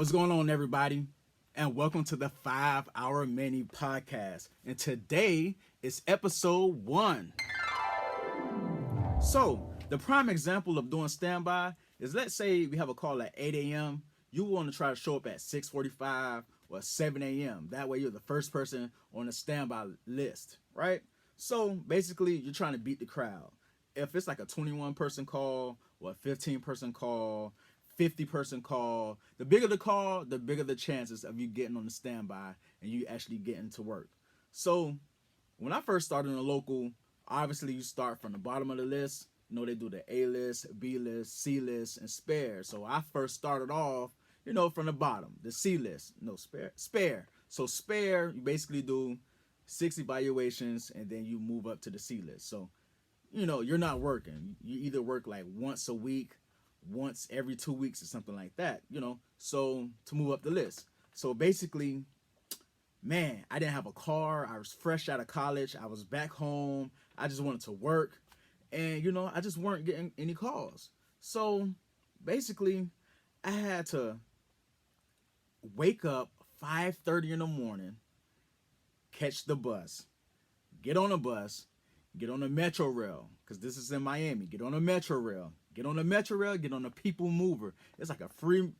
What's going on, everybody? And welcome to the 5 Hour Mini Podcast. And today is episode 1. So, the prime example of doing standby is, let's say we have a call at 8 a.m. You want to try to show up at 6:45 or 7 a.m. That way you're the first person on the standby list, right? So, basically, you're trying to beat the crowd. If it's like a 21-person call or a 15-person call, 50-person call, the bigger the call, the bigger the chances of you getting on the standby and you actually getting to work. So when I first started in a local, obviously you start from the bottom of the list. You know, they do the A list, B list, C list, and spare. So I first started off, from the bottom, the C list. No, spare. So spare, you basically do 60 evaluations and then you move up to the C list. So, you're not working. You either work like once a week, once every 2 weeks or something like that, so to move up the list. So basically, man, I didn't have a car. I was fresh out of college. I was back home. I just wanted to work. And, I just weren't getting any calls. So basically, I had to wake up 5:30 in the morning, catch the bus, get on a bus, get on the Metro Rail, because this is in Miami. Get on the Metro Rail. Get on the Metro Rail, get on the People Mover. It's like a free,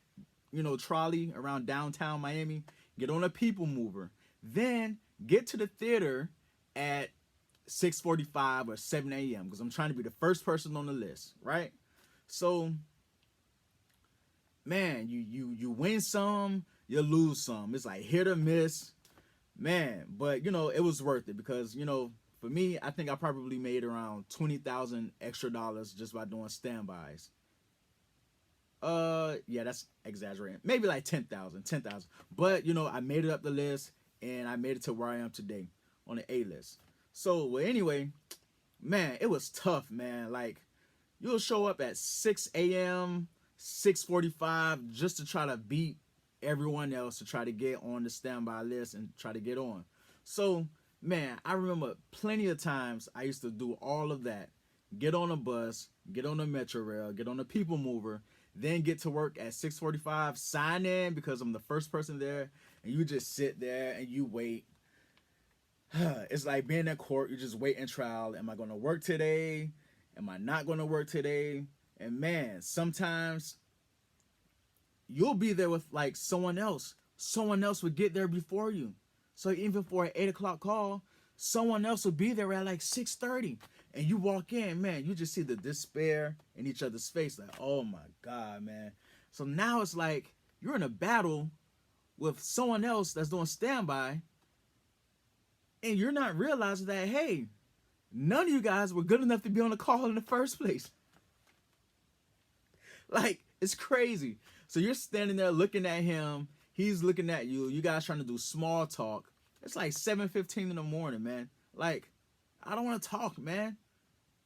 trolley around downtown Miami. Get on a People Mover. Then get to the theater at 6:45 or 7 a.m. because I'm trying to be the first person on the list, right? So, man, you win some, you lose some. It's like hit or miss, man. But, it was worth it because, for me, I think I probably made around $20,000 extra just by doing standbys. Yeah, that's exaggerating. Maybe like 10,000. But, I made it up the list and I made it to where I am today on the A list. So, well, anyway, man, it was tough, man. Like, you'll show up at 6 a.m., 6:45 just to try to beat everyone else to try to get on the standby list and try to get on. So, man, I remember plenty of times I used to do all of that. Get on a bus, get on the Metro Rail, get on the People Mover, then get to work at 6:45, sign in because I'm the first person there, and you just sit there and you wait. It's like being in court. You just wait in trial. Am I going to work today? Am I not going to work today? And man, sometimes you'll be there with like someone else. Someone else would get there before you. So even for an 8 o'clock call, someone else will be there at like 6:30. And you walk in, man, you just see the despair in each other's face. Like, oh my God, man. So now it's like you're in a battle with someone else that's doing standby. And you're not realizing that, hey, none of you guys were good enough to be on the call in the first place. Like, it's crazy. So you're standing there looking at him. He's looking at you. You guys trying to do small talk. It's like 7:15 in the morning, man. Like, I don't want to talk, man.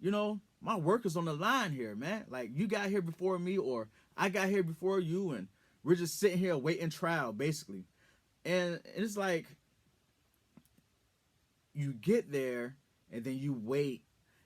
My work is on the line here, man. Like, you got here before me or I got here before you, and we're just sitting here waiting trial, basically. And it's like, you get there and then you wait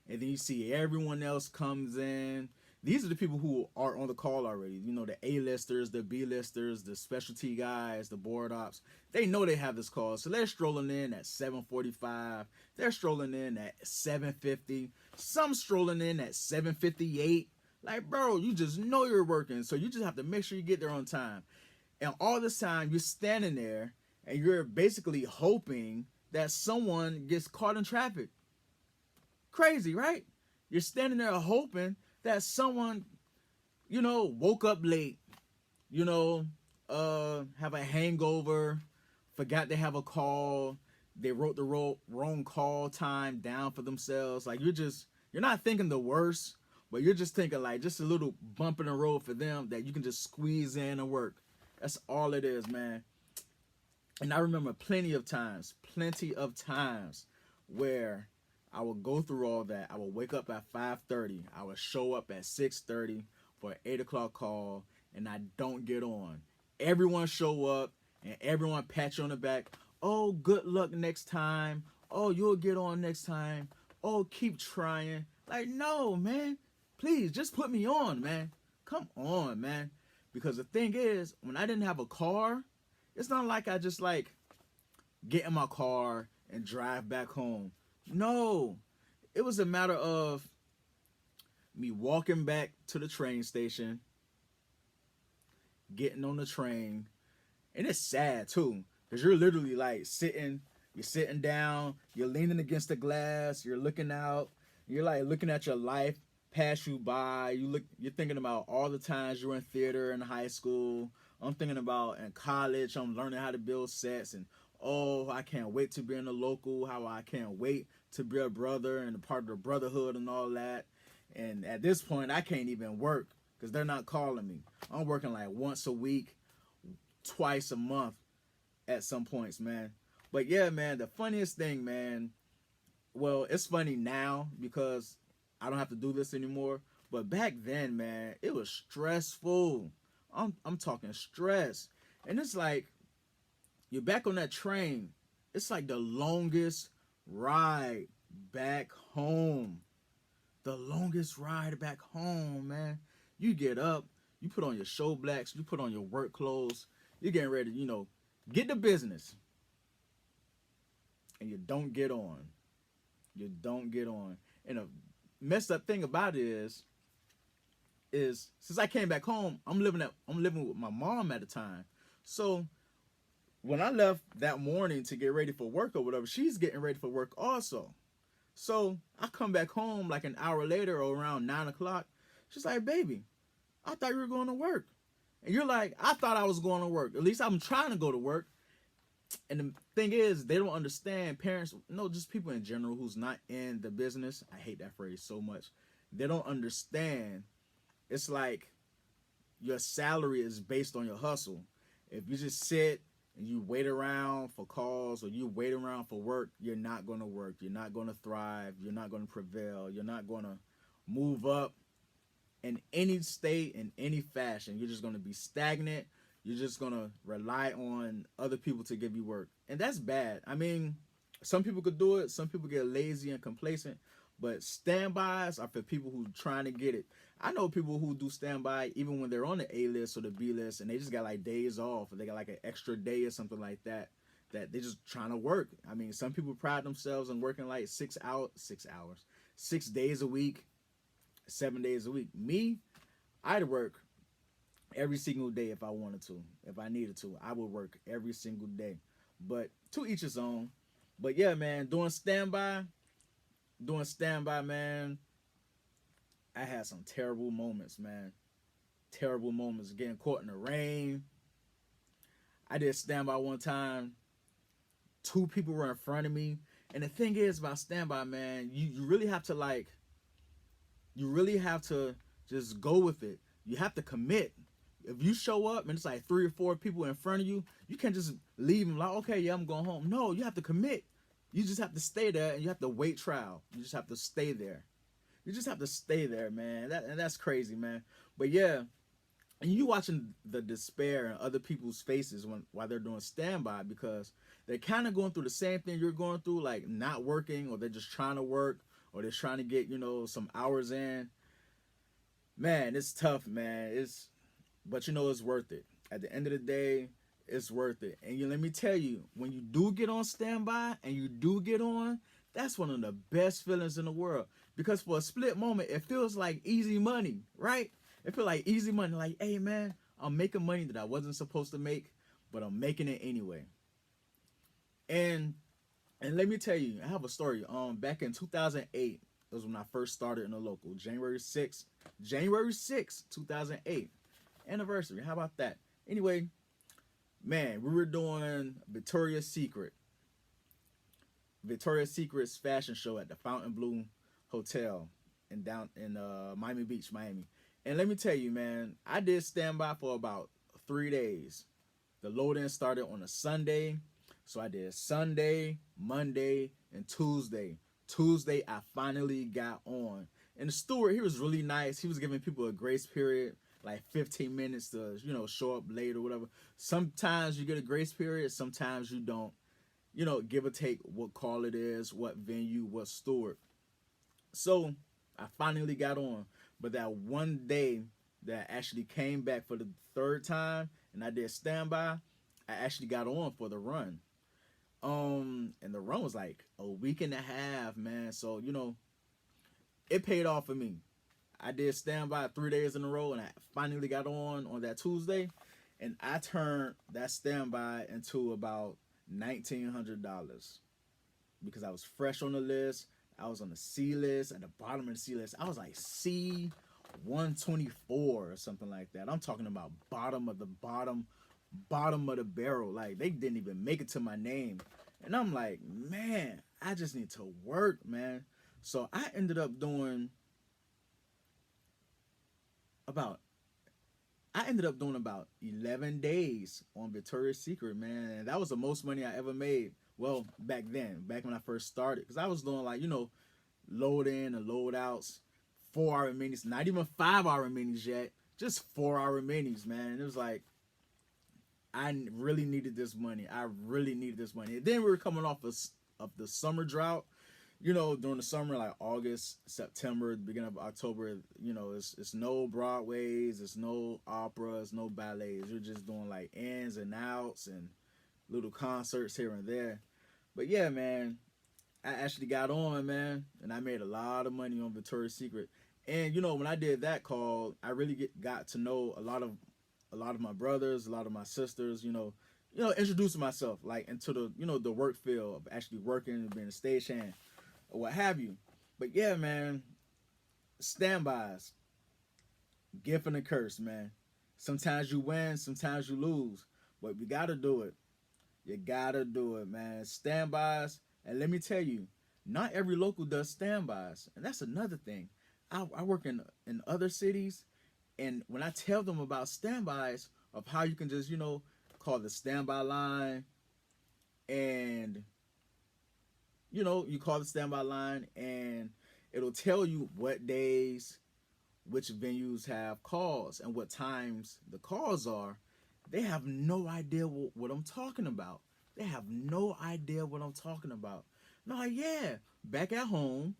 and then you see everyone else comes in. These are the people who are on the call already. The A-listers, the B-listers, the specialty guys, the board ops. They know they have this call. So they're strolling in at 7:45. They're strolling in at 7:50. Some strolling in at 7:58. Like, bro, you just know you're working. So you just have to make sure you get there on time. And all this time, you're standing there and you're basically hoping that someone gets caught in traffic. Crazy, right? You're standing there hoping that someone, woke up late, have a hangover, forgot they have a call, they wrote the wrong call time down for themselves. Like, you're not thinking the worst, but you're just thinking like just a little bump in the road for them that you can just squeeze in and work. That's all it is, man. And I remember plenty of times where I would go through all that. I would wake up at 5:30. I would show up at 6:30 for an 8 o'clock call, and I don't get on. Everyone show up, and everyone pat you on the back. Oh, good luck next time. Oh, you'll get on next time. Oh, keep trying. Like, no, man. Please, just put me on, man. Come on, man. Because the thing is, when I didn't have a car, it's not like I just like get in my car and drive back home. No, it was a matter of me walking back to the train station, getting on the train, and it's sad too, because you're literally like you're sitting down, you're leaning against the glass, you're looking out, you're like looking at your life pass you by. You're thinking about all the times you were in theater in high school. I'm thinking about in college, I'm learning how to build sets, and oh, I can't wait to be in the local. How I can't wait to be a brother and a part of the brotherhood and all that. And at this point, I can't even work because they're not calling me. I'm working like once a week, twice a month at some points, man. But yeah, man, the funniest thing, man, well, it's funny now because I don't have to do this anymore. But back then, man, it was stressful. I'm talking stress. And it's like you're back on that train. It's like the longest ride back home. The longest ride back home, man. You get up, you put on your show blacks, you put on your work clothes, you're getting ready, get the business. And you don't get on. You don't get on. And a messed up thing about it is since I came back home, I'm living with my mom at the time. So when I left that morning to get ready for work or whatever, she's getting ready for work also. So I come back home like an hour later or around 9 o'clock. She's like, baby, I thought you were going to work. And you're like, I thought I was going to work. At least I'm trying to go to work. And the thing is, they don't understand, parents, no, just people in general who's not in the business. I hate that phrase so much. They don't understand. It's like your salary is based on your hustle. If you just sit and you wait around for calls or you wait around for work, you're not going to work. You're not going to thrive. You're not going to prevail. You're not going to move up in any state, in any fashion. You're just going to be stagnant. You're just going to rely on other people to give you work. And that's bad. I mean, some people could do it. Some people get lazy and complacent. But standbys are for people who trying to get it. I know people who do standby even when they're on the A list or the B list and they just got like days off or they got like an extra day or something like that they just trying to work. I mean, some people pride themselves on working like 6 days a week, 7 days a week. Me, I'd work every single day if I wanted to. If I needed to, I would work every single day. But to each his own. But yeah, man, doing standby, man, I had some terrible moments, man. Terrible moments. Getting caught in the rain. I did standby one time. 2 people were in front of me. And the thing is about standby, man, you really have to just go with it. You have to commit. If you show up and it's like 3 or 4 people in front of you, you can't just leave them like, okay, yeah, I'm going home. No, you have to commit. You just have to stay there and you have to wait trial. You just have to stay there. You just have to stay there, man. That's crazy, man. But yeah, and you watching the despair in other people's faces while they're doing standby because they're kind of going through the same thing you're going through, like not working or they're just trying to work or they're trying to get, some hours in. Man, it's tough, man. But it's worth it. At the end of the day, it's worth it. And let me tell you, when you do get on standby and you do get on, that's one of the best feelings in the world. Because for a split moment, it feels like easy money, right? It feels like easy money. Like, hey, man, I'm making money that I wasn't supposed to make, but I'm making it anyway. And let me tell you, I have a story. Back in 2008, it was when I first started in the local. January 6th, 2008. Anniversary. How about that? Anyway, man, we were doing Victoria's Secret's fashion show at the Fontainebleau Hotel in Miami Beach, Miami. And let me tell you, man, I did standby for about 3 days. The load-in started on a Sunday. So I did Sunday, Monday, and Tuesday. Tuesday, I finally got on. And the steward, he was really nice. He was giving people a grace period, like 15 minutes to, show up late or whatever. Sometimes you get a grace period. Sometimes you don't. Give or take what call it is, what venue, what steward. So I finally got on. But that one day, that actually came back for the third time, and I did standby. I actually got on for the run. And the run was like a week and a half, man. So it paid off for me. I did standby 3 days in a row, and I finally got on that Tuesday, and I turned that standby into about $1,900 because I was fresh on the list. I was on the C list, at the bottom of the C list. I was like C 124 or something like that. I'm talking about bottom of the bottom, bottom of the barrel. Like they didn't even make it to my name. And I'm like, man, I just need to work, man. So I ended up doing about I ended up doing about 11 days on Victoria's Secret, man. And that was the most money I ever made. Well, back then, back when I first started. Because I was doing like, load in and load outs, 4 hour minis, not even 5 hour minis yet, just 4 hour minis, man. And it was like, I really needed this money. I really needed this money. And then we were coming off of the summer drought. During the summer, like August, September, the beginning of October, it's no Broadways, it's no operas, no ballets. You're just doing like ins and outs and little concerts here and there. But yeah, man, I actually got on, man, and I made a lot of money on Victoria's Secret. And when I did that call, I really got to know a lot of my brothers, a lot of my sisters. Introducing myself like into the work field of actually working and being a stagehand or what have you. But yeah, man, standbys, gift and a curse, man. Sometimes you win, sometimes you lose, but we gotta do it. You gotta do it, man. Standbys, and let me tell you, not every local does standbys, and that's another thing. I work in other cities, and when I tell them about standbys of how you can just call the standby line, and you call the standby line, and it'll tell you what days, which venues have calls, and what times the calls are. They have no idea what I'm talking about. They have no idea what I'm talking about. No, yeah. Back at home,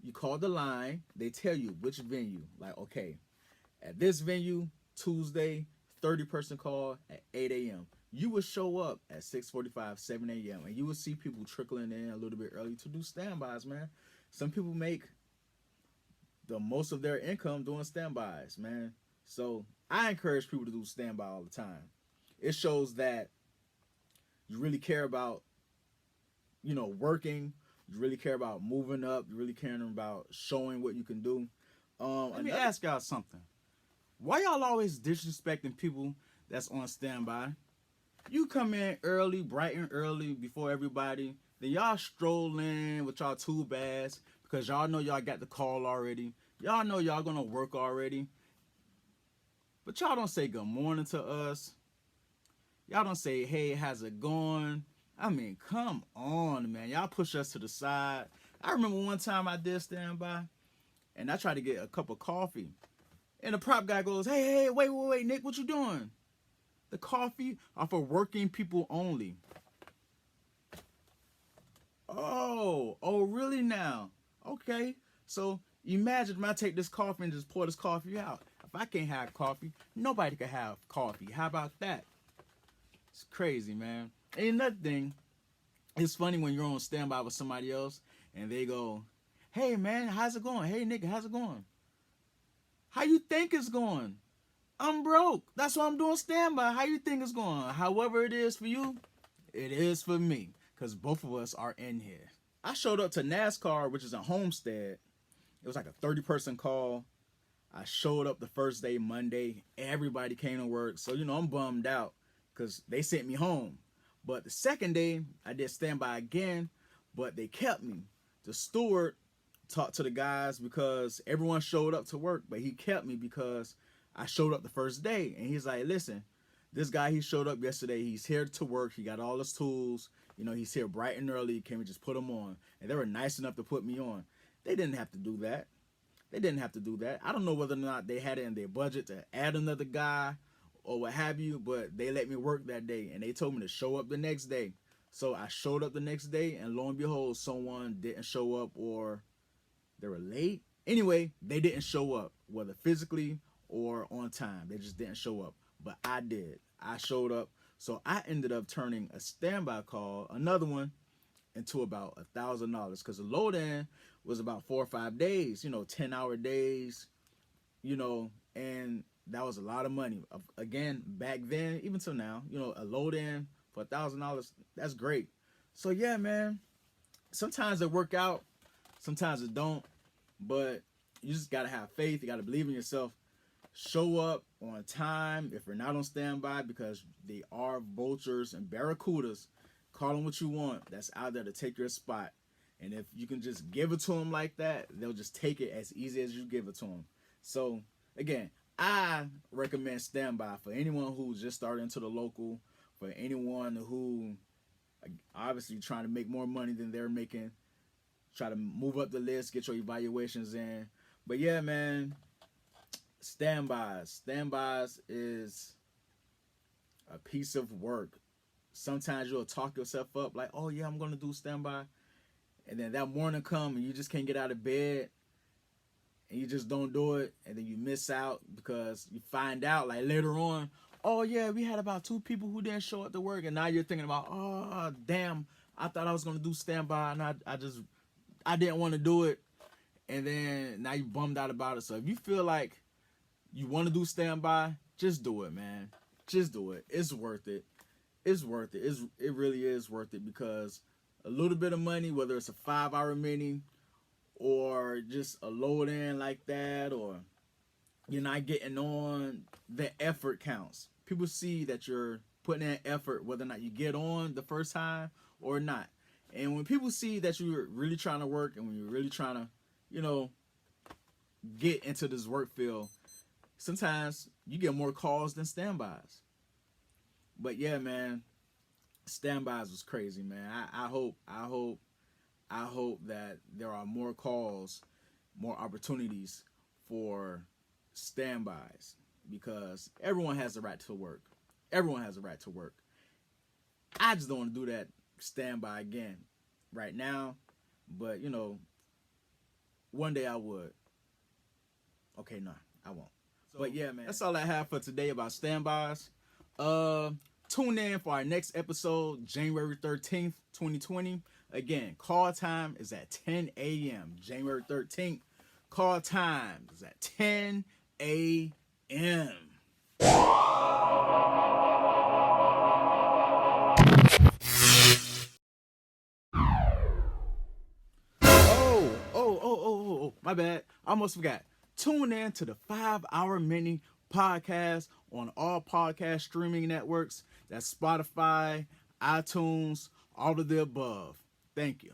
you call the line. They tell you which venue. Like, okay, at this venue, Tuesday, 30-person call at 8 a.m. You will show up at 6:45, 7 a.m. and you will see people trickling in a little bit early to do standbys, man. Some people make the most of their income doing standbys, man. So I encourage people to do standby all the time. It shows that you really care about, working. You really care about moving up. You really caring about showing what you can do. Let me ask y'all something. Why y'all always disrespecting people that's on standby? You come in early, bright and early before everybody. Then y'all stroll in with y'all two bags because y'all know y'all got the call already. Y'all know y'all gonna work already. But y'all don't say good morning to us. Y'all don't say, hey, how's it going? I mean, come on, man. Y'all push us to the side. I remember one time I did standby, and I tried to get a cup of coffee. And the prop guy goes, hey, wait, Nick, what you doing? The coffee are for working people only. Oh, really now? Okay. So imagine if I take this coffee and just pour this coffee out. If I can't have coffee, nobody can have coffee. How about that? It's crazy, man. And another thing, it's funny when you're on standby with somebody else and they go, hey, man, how's it going? Hey, nigga, how's it going? How you think it's going? I'm broke. That's why I'm doing standby. How you think it's going? However it is for you, it is for me. Because both of us are in here. I showed up to NASCAR, which is in Homestead. It was like a 30-person call. I showed up the first day, Monday. Everybody came to work. So, I'm bummed out because they sent me home. But the second day, I did standby again, but they kept me. The steward talked to the guys because everyone showed up to work, but he kept me because I showed up the first day. And he's like, listen, this guy, he showed up yesterday. He's here to work. He got all his tools. He's here bright and early. Can we just put him on? And they were nice enough to put me on. They didn't have to do that. I don't know whether or not they had it in their budget to add another guy or what have you, but they let me work that day. And they told me to show up the next day. So I showed up the next day, and lo and behold, someone didn't show up or they were late. Anyway, they didn't show up, whether physically or on time. They just didn't show up. But I did. I showed up. So I ended up turning a standby call, another one, into about $1,000 because the load in was about 4 or 5 days, 10-hour days, and that was a lot of money. Again, back then, even till now, a load in for $1,000, that's great. So yeah, man, sometimes it work out, sometimes it don't, but you just gotta have faith. You gotta believe in yourself. Show up on time if you're not on standby, because they are vultures and barracudas, call them what you want, that's out there to take your spot. And if you can just give it to them like that, they'll just take it as easy as you give it to them. So again, I recommend standby for anyone who's just starting into the local, for anyone who obviously trying to make more money than they're making, try to move up the list, get your evaluations in. But yeah, man, standbys is a piece of work. Sometimes you'll talk yourself up like, oh yeah, I'm gonna do standby, and then that morning come and you just can't get out of bed and you just don't do it, and then you miss out because you find out like later on, oh yeah, we had about 2 people who didn't show up to work, and now you're thinking about, oh damn, I thought I was gonna do standby and I didn't want to do it, and then now you bummed out about it. So if you feel like you want to do standby, just do it, man. Just do it. It's worth it. It's worth it. It really is worth it, because a little bit of money, whether it's a 5-hour mini or just a load in like that, or you're not getting on, the effort counts. People see that you're putting in effort, whether or not you get on the first time or not. And when people see that you're really trying to work, and when you're really trying to, get into this work field, sometimes you get more calls than standbys. But yeah, man, standbys was crazy, man. I hope that there are more calls, more opportunities for standbys, because everyone has the right to work. Everyone has a right to work. I just don't want to do that standby again right now, but one day I would. Okay, no, I won't. So, but yeah, man, that's all I have for today about standbys. Tune in for our next episode, January 13th, 2020. Again, call time is at 10 a.m. January 13th. Call time is at 10 a.m. Oh, my bad. I almost forgot. Tune in to the 5-Hour Mini podcast on all podcast streaming networks. That's Spotify, iTunes, all of the above. Thank you.